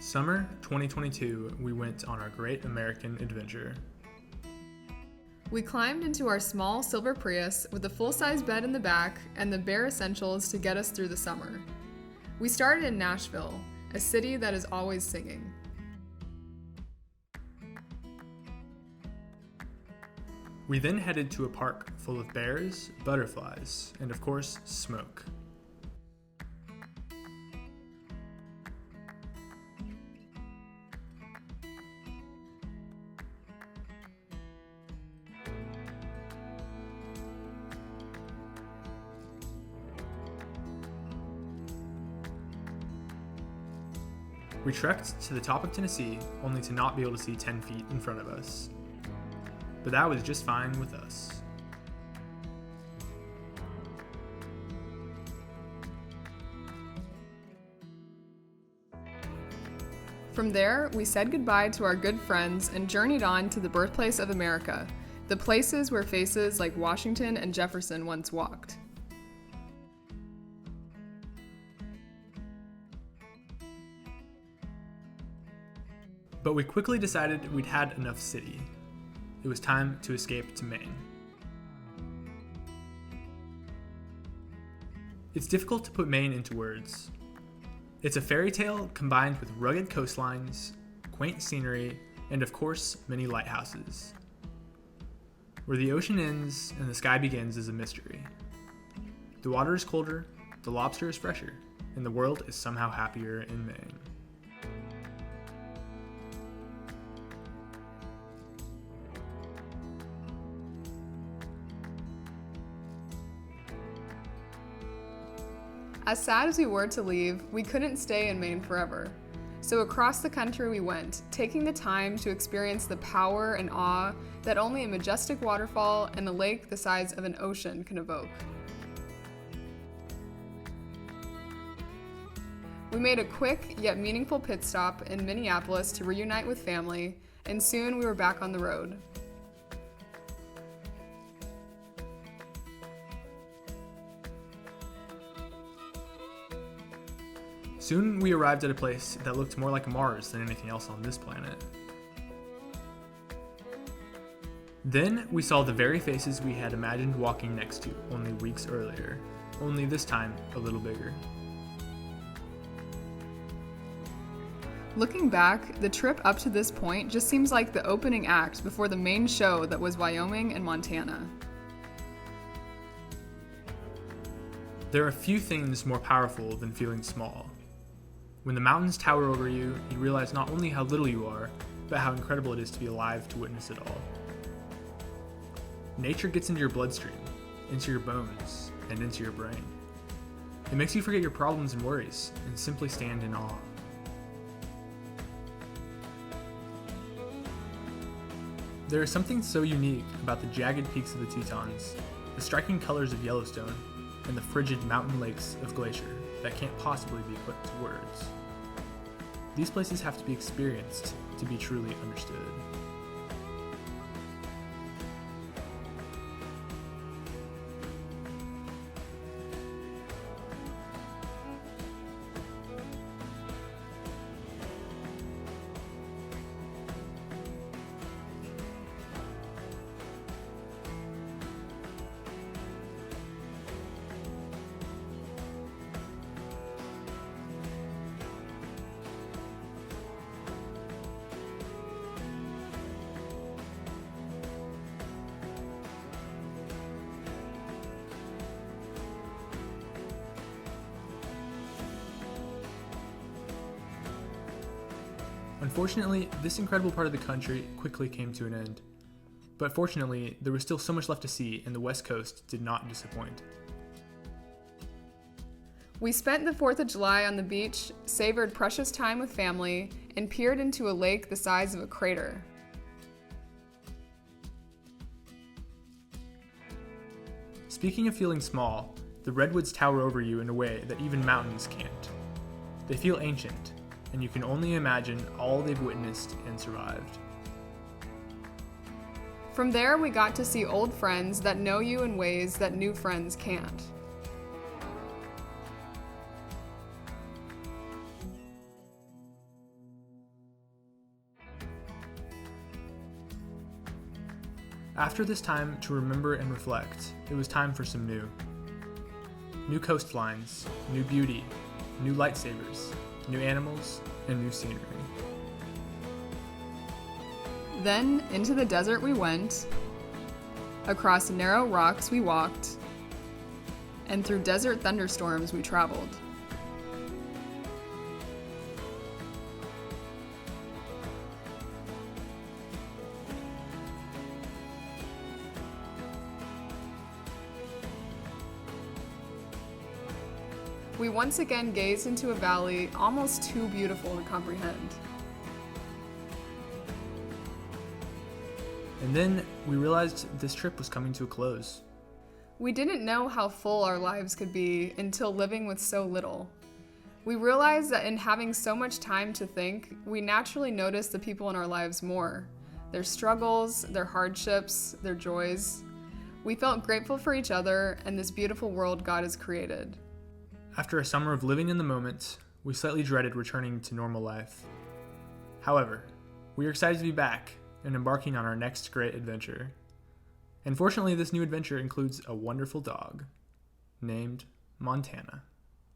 Summer 2022, we went on our great American adventure. We climbed into our small silver Prius with a full-size bed in the back and the bare essentials to get us through the summer. We started in Nashville, a city that is always singing. We then headed to a park full of bears, butterflies, and of course, smoke. We trekked to the top of Tennessee, only to not be able to see 10 feet in front of us. But that was just fine with us. From there, we said goodbye to our good friends and journeyed on to the birthplace of America, the places where faces like Washington and Jefferson once walked. But we quickly decided we'd had enough city. It was time to escape to Maine. It's difficult to put Maine into words. It's a fairy tale combined with rugged coastlines, quaint scenery, and of course, many lighthouses. Where the ocean ends and the sky begins is a mystery. The water is colder, the lobster is fresher, and the world is somehow happier in Maine. As sad as we were to leave, we couldn't stay in Maine forever. So across the country we went, taking the time to experience the power and awe that only a majestic waterfall and a lake the size of an ocean can evoke. We made a quick yet meaningful pit stop in Minneapolis to reunite with family, and soon we were back on the road. Soon we arrived at a place that looked more like Mars than anything else on this planet. Then we saw the very faces we had imagined walking next to only weeks earlier, only this time a little bigger. Looking back, the trip up to this point just seems like the opening act before the main show that was Wyoming and Montana. There are few things more powerful than feeling small. When the mountains tower over you, you realize not only how little you are, but how incredible it is to be alive to witness it all. Nature gets into your bloodstream, into your bones, and into your brain. It makes you forget your problems and worries, and simply stand in awe. There is something so unique about the jagged peaks of the Tetons, the striking colors of Yellowstone, and the frigid mountain lakes of Glacier that can't possibly be put to words. These places have to be experienced to be truly understood. Unfortunately, this incredible part of the country quickly came to an end. But fortunately, there was still so much left to see, and the West Coast did not disappoint. We spent the 4th of July on the beach, savored precious time with family, and peered into a lake the size of a crater. Speaking of feeling small, the redwoods tower over you in a way that even mountains can't. They feel ancient, and you can only imagine all they've witnessed and survived. From there, we got to see old friends that know you in ways that new friends can't. After this time to remember and reflect, it was time for some new. New coastlines, new beauty, new lightsabers, new animals, and new scenery. Then into the desert we went, across narrow rocks we walked, and through desert thunderstorms we traveled. We once again gazed into a valley almost too beautiful to comprehend. And then we realized this trip was coming to a close. We didn't know how full our lives could be until living with so little. We realized that in having so much time to think, we naturally notice the people in our lives more. Their struggles, their hardships, their joys. We felt grateful for each other and this beautiful world God has created. After a summer of living in the moment, we slightly dreaded returning to normal life. However, we are excited to be back and embarking on our next great adventure. And fortunately, this new adventure includes a wonderful dog named Montana.